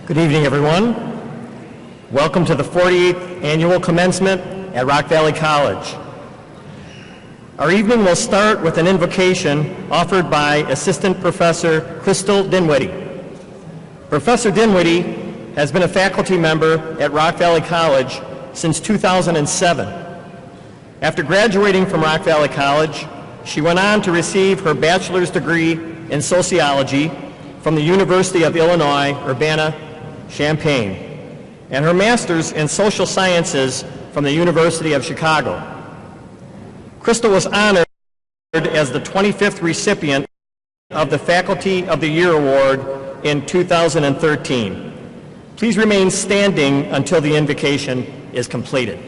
Good evening, everyone. Welcome to the 48th annual commencement at Rock Valley College. Our evening will start with an invocation offered by Assistant Professor Crystal Dinwiddie. Professor Dinwiddie has been a faculty member at Rock Valley College since 2007. After graduating from Rock Valley College, she went on to receive her bachelor's degree in sociology from the University of Illinois, Urbana-Champaign, and her master's in social sciences from the University of Chicago. Crystal was honored as the 25th recipient of the Faculty of the Year Award in 2013. Please remain standing until the invocation is completed.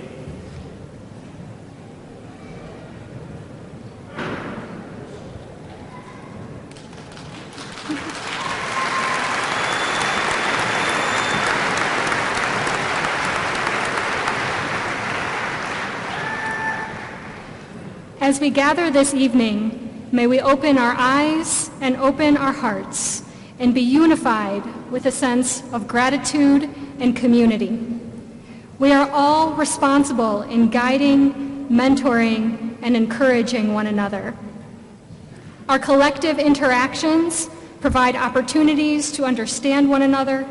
As we gather this evening, may we open our eyes and open our hearts and be unified with a sense of gratitude and community. We are all responsible in guiding, mentoring, and encouraging one another. Our collective interactions provide opportunities to understand one another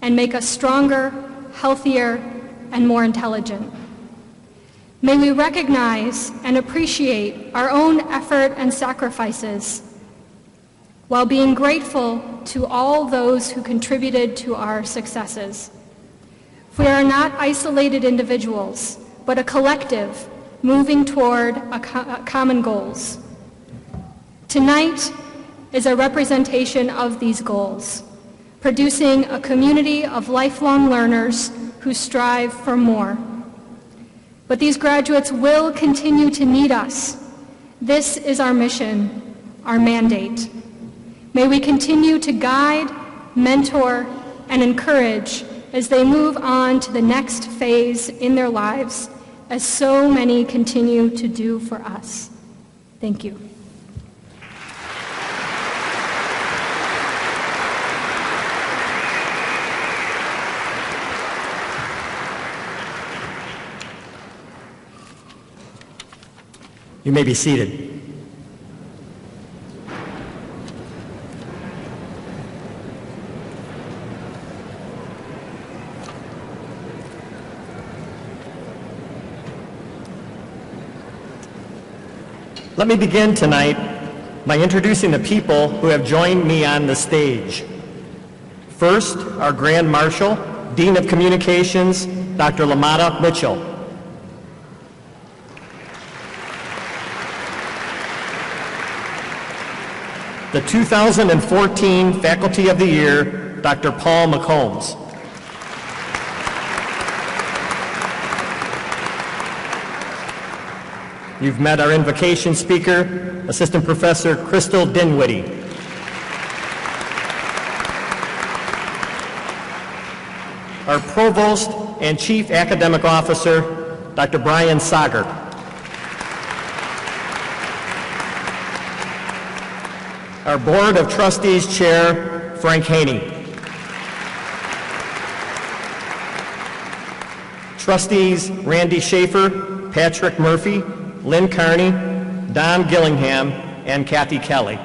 and make us stronger, healthier, and more intelligent. May we recognize and appreciate our own effort and sacrifices while being grateful to all those who contributed to our successes. We are not isolated individuals, but a collective moving toward common goals. Tonight is a representation of these goals, producing a community of lifelong learners who strive for more. But these graduates will continue to need us. This is our mission, our mandate. May we continue to guide, mentor, and encourage as they move on to the next phase in their lives, as so many continue to do for us. Thank you. You may be seated. Let me begin tonight by introducing the people who have joined me on the stage. First, our Grand Marshal, Dean of Communications, Dr. Lamada Mitchell. The 2014 Faculty of the Year, Dr. Paul McCombs. You've met our invocation speaker, Assistant Professor Crystal Dinwiddie. Our Provost and Chief Academic Officer, Dr. Brian Sager. Our Board of Trustees Chair, Frank Haney. Trustees Randy Schaefer, Patrick Murphy, Lynn Carney, Don Gillingham, and Kathy Kelly.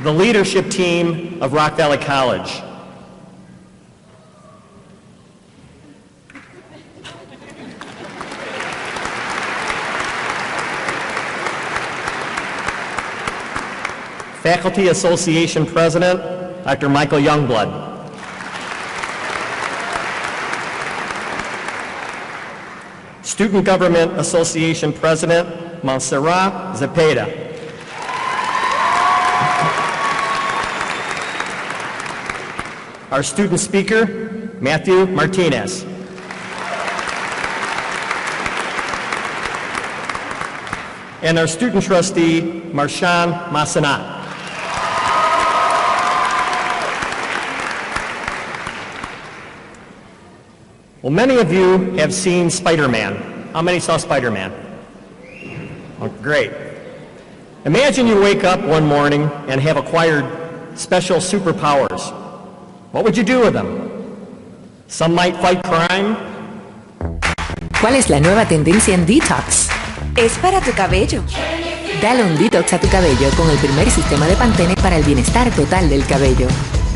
The leadership team of Rock Valley College. Faculty Association President, Dr. Michael Youngblood. Student Government Association President, Montserrat Zepeda. Our student speaker, Matthew Martinez. And our student trustee, Marshawn Massanat. Well, many of you have seen Spider-Man. How many saw Spider-Man? Oh, great. Imagine you wake up one morning and have acquired special superpowers. What would you do with them? Some might fight crime. ¿Cuál es la nueva tendencia en detox? Es para tu cabello. Dale un detox a tu cabello con el primer sistema de Pantene para el bienestar total del cabello.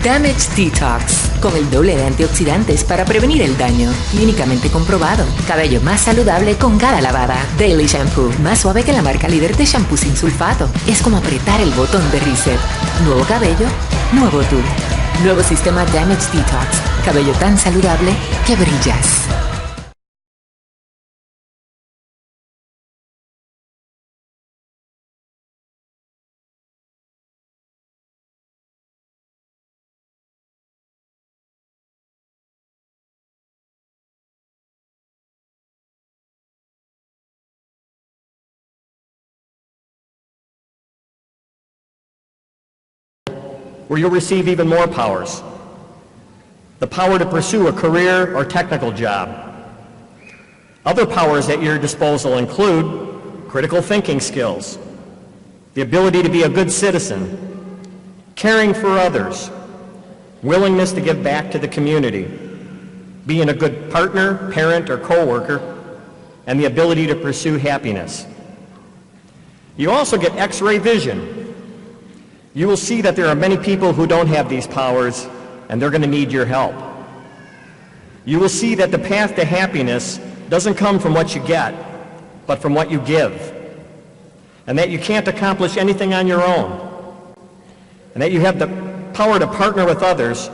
Damage Detox, con el doble de antioxidantes para prevenir el daño. Clínicamente comprobado. Cabello más saludable con cada lavada. Daily Shampoo, más suave que la marca líder de shampoo sin sulfato. Es como apretar el botón de reset. Nuevo cabello, nuevo tú. Nuevo sistema Damage Detox. Cabello tan saludable que brillas. Where you'll receive even more powers. The power to pursue a career or technical job. Other powers at your disposal include critical thinking skills, the ability to be a good citizen, caring for others, willingness to give back to the community, being a good partner, parent, or coworker, and the ability to pursue happiness. You also get X-ray vision. You will see that there are many people who don't have these powers, and they're going to need your help. You will see that the path to happiness doesn't come from what you get, but from what you give, and that you can't accomplish anything on your own, and that you have the power to partner with others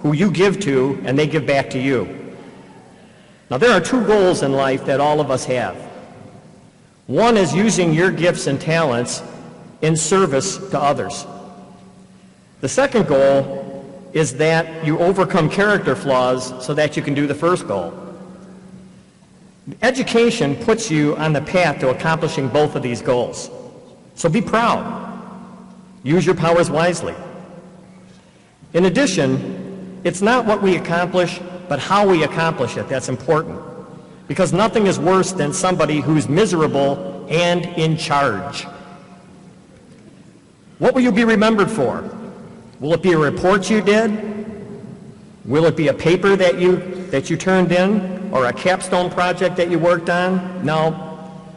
who you give to, and they give back to you. Now, there are two goals in life that all of us have. One is using your gifts and talents in service to others. The second goal is that you overcome character flaws so that you can do the first goal. Education puts you on the path to accomplishing both of these goals. So be proud. Use your powers wisely. In addition, it's not what we accomplish, but how we accomplish it that's important. Because nothing is worse than somebody who's miserable and in charge. What will you be remembered for? Will it be a report you did? Will it be a paper that you turned in, or a capstone project that you worked on? No.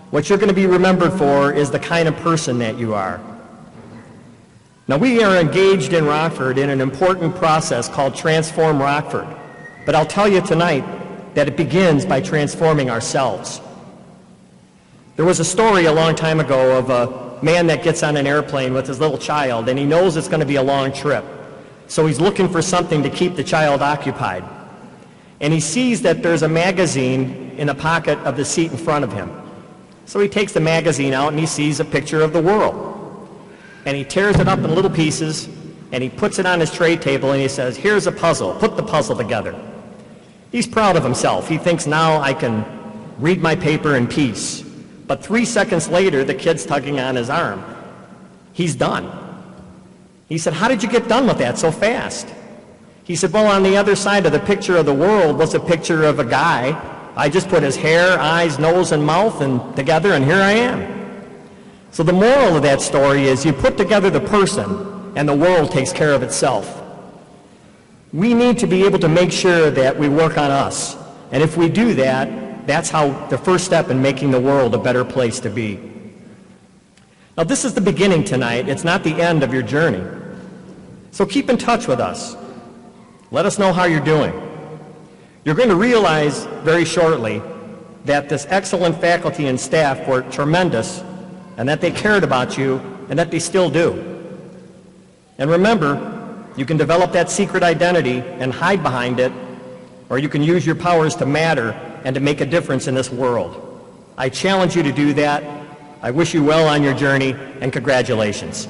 What you're going to be remembered for is the kind of person that you are. Now, we are engaged in Rockford in an important process called Transform Rockford. But I'll tell you tonight that it begins by transforming ourselves. There was a story a long time ago of a man that gets on an airplane with his little child, and he knows it's going to be a long trip. So he's looking for something to keep the child occupied. And he sees that there's a magazine in a pocket of the seat in front of him. So he takes the magazine out and he sees a picture of the world. And he tears it up in little pieces and he puts it on his tray table and he says, "Here's a puzzle, put the puzzle together." He's proud of himself. He thinks, now I can read my paper in peace. But 3 seconds later, the kid's tugging on his arm. He's done. He said, "How did you get done with that so fast?" He said, "Well, on the other side of the picture of the world was a picture of a guy. I just put his hair, eyes, nose, and mouth together, and here I am." So the moral of that story is you put together the person, and the world takes care of itself. We need to be able to make sure that we work on us. And if we do that, that's how the first step in making the world a better place to be. Now, this is the beginning tonight. It's not the end of your journey. So keep in touch with us. Let us know how you're doing. You're going to realize very shortly that this excellent faculty and staff were tremendous, and that they cared about you, and that they still do. And remember, you can develop that secret identity and hide behind it, or you can use your powers to matter and to make a difference in this world. I challenge you to do that. I wish you well on your journey, and congratulations.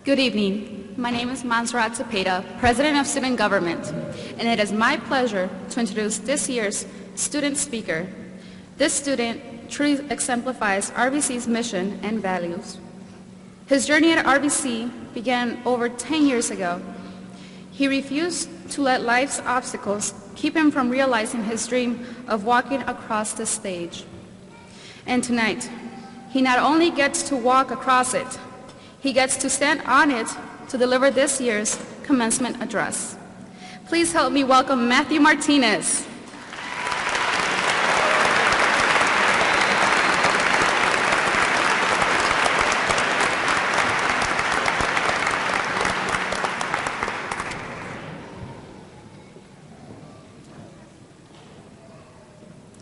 Good evening. My name is Montserrat Cepeda, President of Student Government, and it is my pleasure to introduce this year's student speaker. This student truly exemplifies RVC's mission and values. His journey at RVC began over 10 years ago. He refused to let life's obstacles keep him from realizing his dream of walking across the stage. And tonight, he not only gets to walk across it, he gets to stand on it to deliver this year's commencement address. Please help me welcome Matthew Martinez.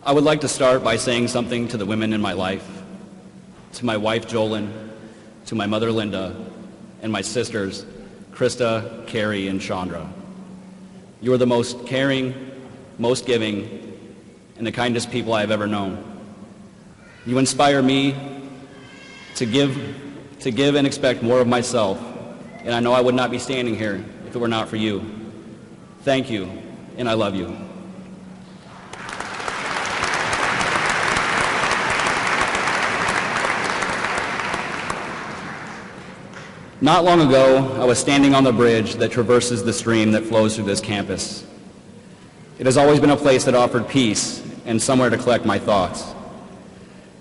I would like to start by saying something to the women in my life, to my wife Jolyn, to my mother Linda, and my sisters Krista, Carrie, and Chandra. You are the most caring, most giving, and the kindest people I have ever known. You inspire me to give and expect more of myself, and I know I would not be standing here if it were not for you. Thank you, and I love you. Not long ago, I was standing on the bridge that traverses the stream that flows through this campus. It has always been a place that offered peace and somewhere to collect my thoughts.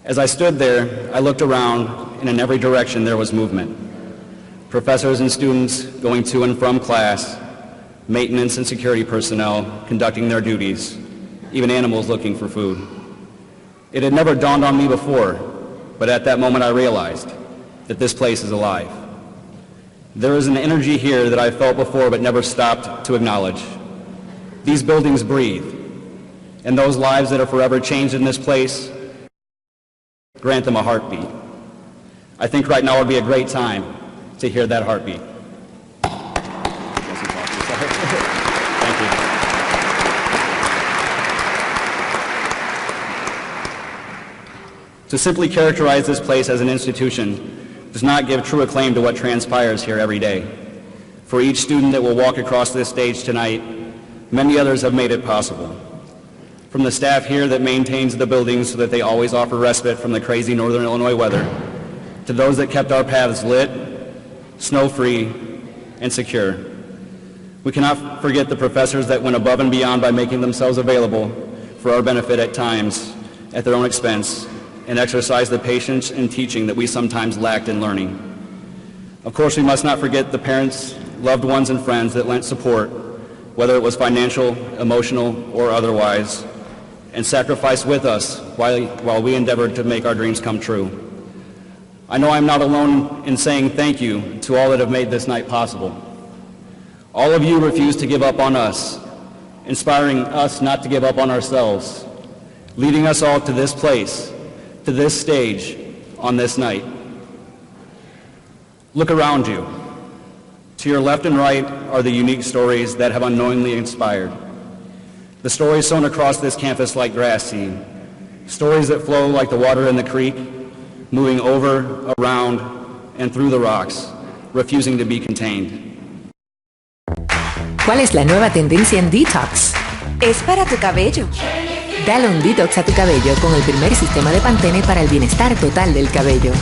As I stood there, I looked around, and in every direction there was movement. Professors and students going to and from class, maintenance and security personnel conducting their duties, even animals looking for food. It had never dawned on me before, but at that moment I realized that this place is alive. There is an energy here that I felt before but never stopped to acknowledge. These buildings breathe, and those lives that are forever changed in this place, grant them a heartbeat. I think right now would be a great time to hear that heartbeat. Thank you. To simply characterize this place as an institution does not give true acclaim to what transpires here every day. For each student that will walk across this stage tonight, many others have made it possible. From the staff here that maintains the buildings so that they always offer respite from the crazy northern Illinois weather, to those that kept our paths lit, snow-free, and secure. We cannot forget the professors that went above and beyond by making themselves available for our benefit at times, at their own expense, and exercise the patience and teaching that we sometimes lacked in learning. Of course, we must not forget the parents, loved ones, and friends that lent support, whether it was financial, emotional, or otherwise, and sacrificed with us while we endeavored to make our dreams come true. I know I'm not alone in saying thank you to all that have made this night possible. All of you refused to give up on us, inspiring us not to give up on ourselves, leading us all to this place, to this stage on this night. Look around you. To your left and right are the unique stories that have unknowingly inspired. The stories sown across this campus like grass seed. Stories that flow like the water in the creek, moving over, around, and through the rocks, refusing to be contained. ¿Cuál es la nueva tendencia en Detox? Es para tu cabello. Dale un detox a tu cabello con el primer sistema de Pantene para el bienestar total del cabello.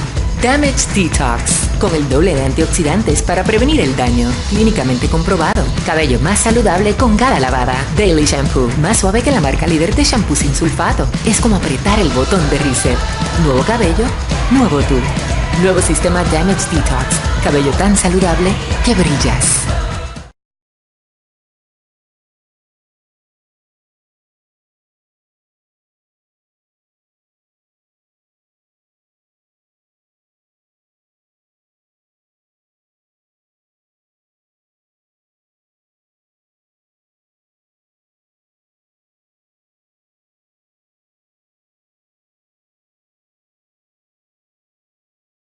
Damage Detox, con el doble de antioxidantes para prevenir el daño, clínicamente comprobado. Cabello más saludable con cada lavada. Daily Shampoo, más suave que la marca líder de shampoo sin sulfato. Es como apretar el botón de reset. Nuevo cabello, nuevo tú. Nuevo sistema Damage Detox. Cabello tan saludable que brillas.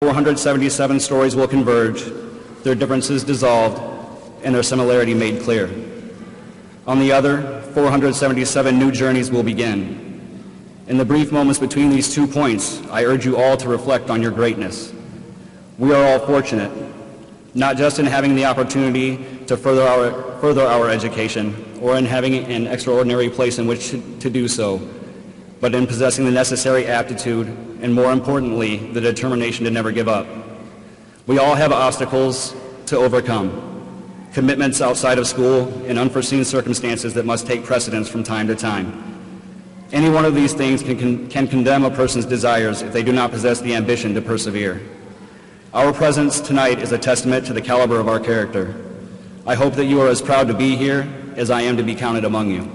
Four 477 stories will converge, their differences dissolved, and their similarity made clear. On the other, 477 new journeys will begin. In the brief moments between these 2 points, I urge you all to reflect on your greatness. We are all fortunate. not just in having the opportunity to further our education or in having an extraordinary place in which to do so, but in possessing the necessary aptitude and, more importantly, the determination to never give up. We all have obstacles to overcome, commitments outside of school, and unforeseen circumstances that must take precedence from time to time. Any one of these things can condemn a person's desires if they do not possess the ambition to persevere. Our presence tonight is a testament to the caliber of our character. I hope that you are as proud to be here as I am to be counted among you.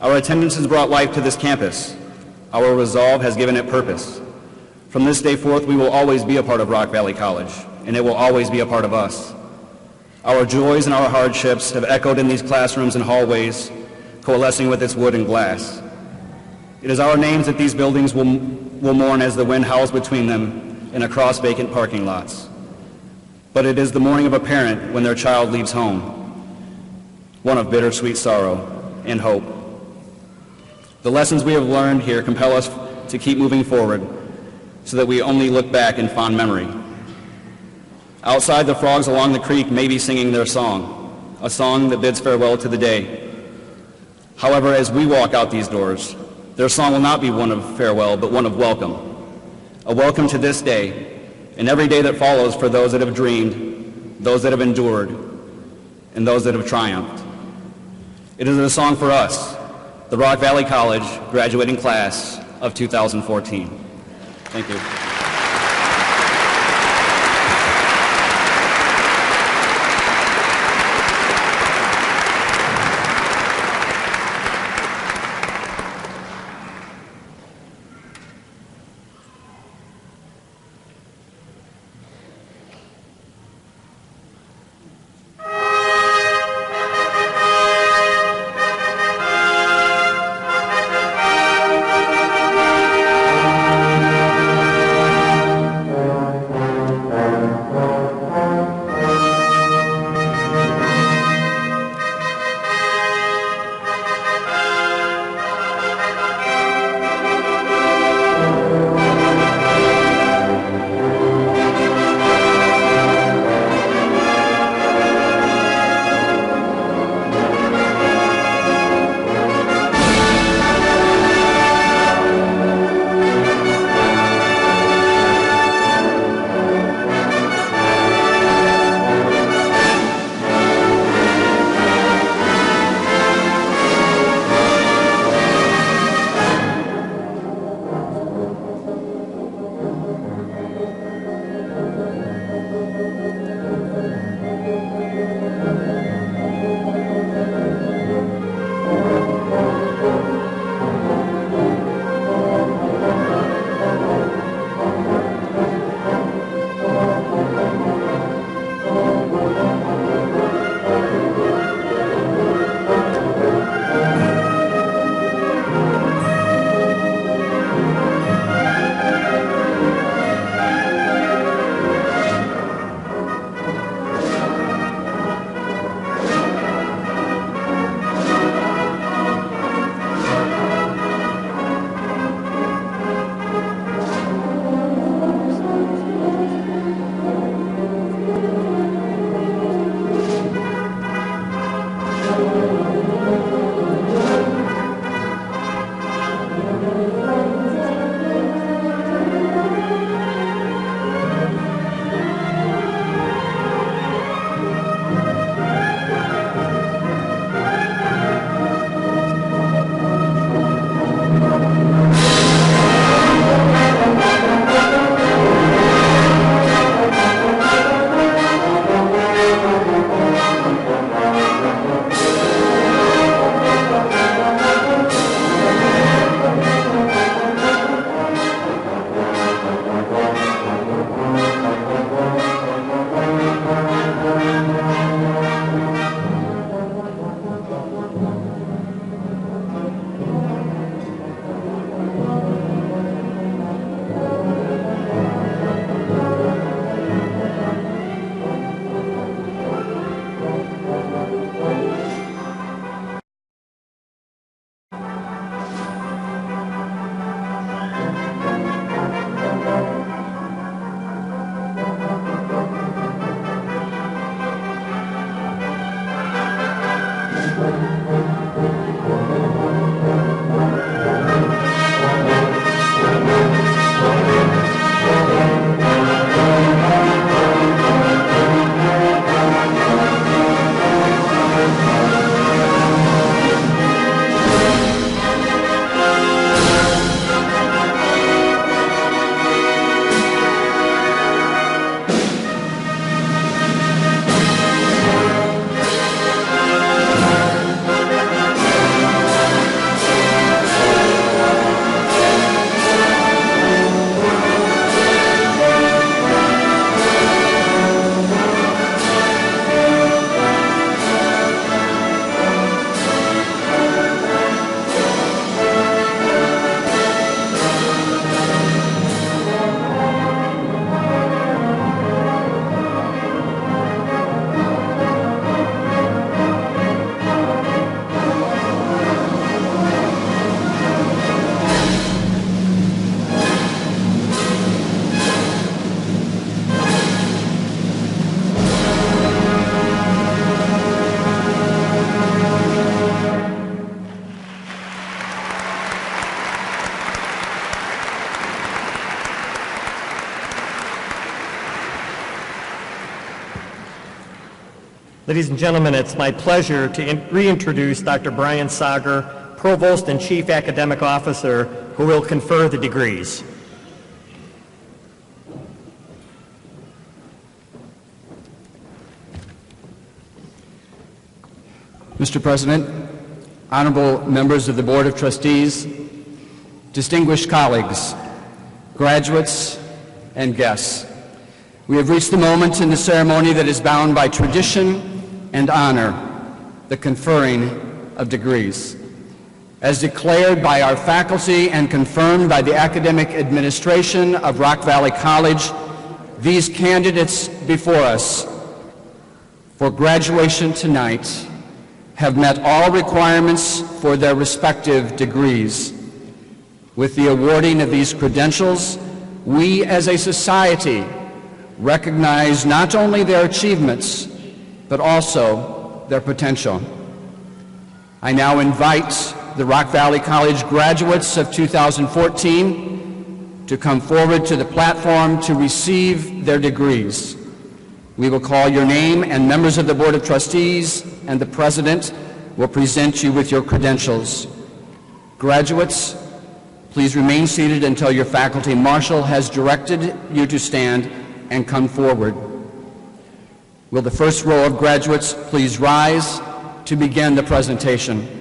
Our attendance has brought life to this campus. Our resolve has given it purpose. From this day forth, we will always be a part of Rock Valley College, and it will always be a part of us. Our joys and our hardships have echoed in these classrooms and hallways, coalescing with its wood and glass. It is our names that these buildings will mourn as the wind howls between them and across vacant parking lots. But it is the mourning of a parent when their child leaves home, one of bittersweet sorrow and hope. The lessons we have learned here compel us to keep moving forward so that we only look back in fond memory. Outside, the frogs along the creek may be singing their song, a song that bids farewell to the day. However, as we walk out these doors, their song will not be one of farewell, but one of welcome. A welcome to this day and every day that follows for those that have dreamed, those that have endured, and those that have triumphed. It is a song for us, the Rock Valley College graduating class of 2014. Thank you. Ladies and gentlemen, it's my pleasure to reintroduce Dr. Brian Sager, Provost and Chief Academic Officer, who will confer the degrees. Mr. President, honorable members of the Board of Trustees, distinguished colleagues, graduates, and guests, we have reached the moment in the ceremony that is bound by tradition and honor, the conferring of degrees. As declared by our faculty and confirmed by the academic administration of Rock Valley College, these candidates before us for graduation tonight have met all requirements for their respective degrees. With the awarding of these credentials, we as a society recognize not only their achievements, but also their potential. I now invite the Rock Valley College graduates of 2014 to come forward to the platform to receive their degrees. We will call your name, and members of the Board of Trustees and the President will present you with your credentials. Graduates, please remain seated until your faculty marshal has directed you to stand and come forward. Will the first row of graduates please rise to begin the presentation?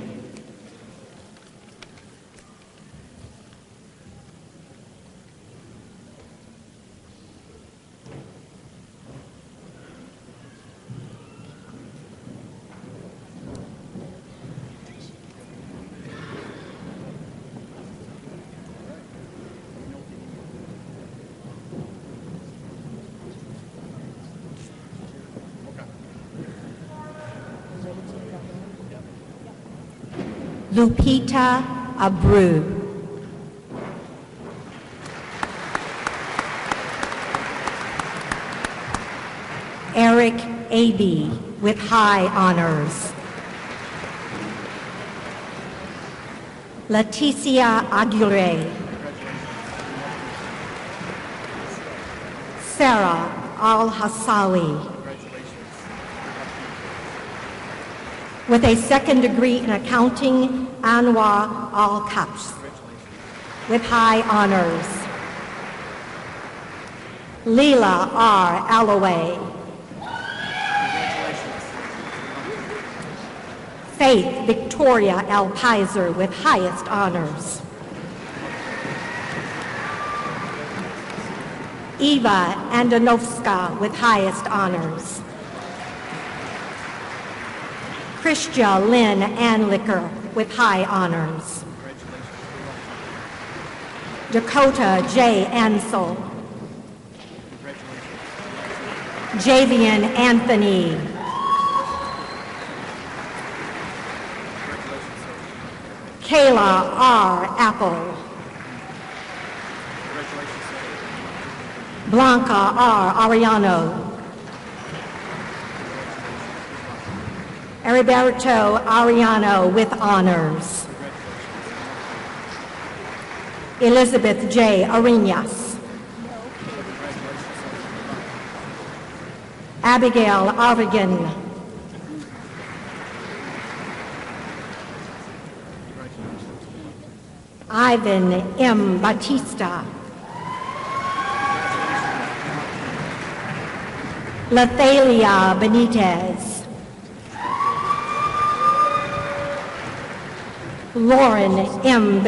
Lupita Abreu. Eric Aby with high honors. Leticia Aguirre. Sarah Al-Hassawi. With a second degree in accounting, Anwar Al-Kaps, with high honors. Leela R. Alloway. Faith Victoria L. Pizer with highest honors. Eva Andonovska with highest honors. Christia Lynn Anlicker with high honors. Dakota J. Ansel. Javian Anthony. Kayla R. Apple. Blanca R. Ariano. Heriberto Ariano with honors. Elizabeth J. Arinas. Abigail Arvigan. Ivan M. Batista. Lathalia Benitez. Lauren M.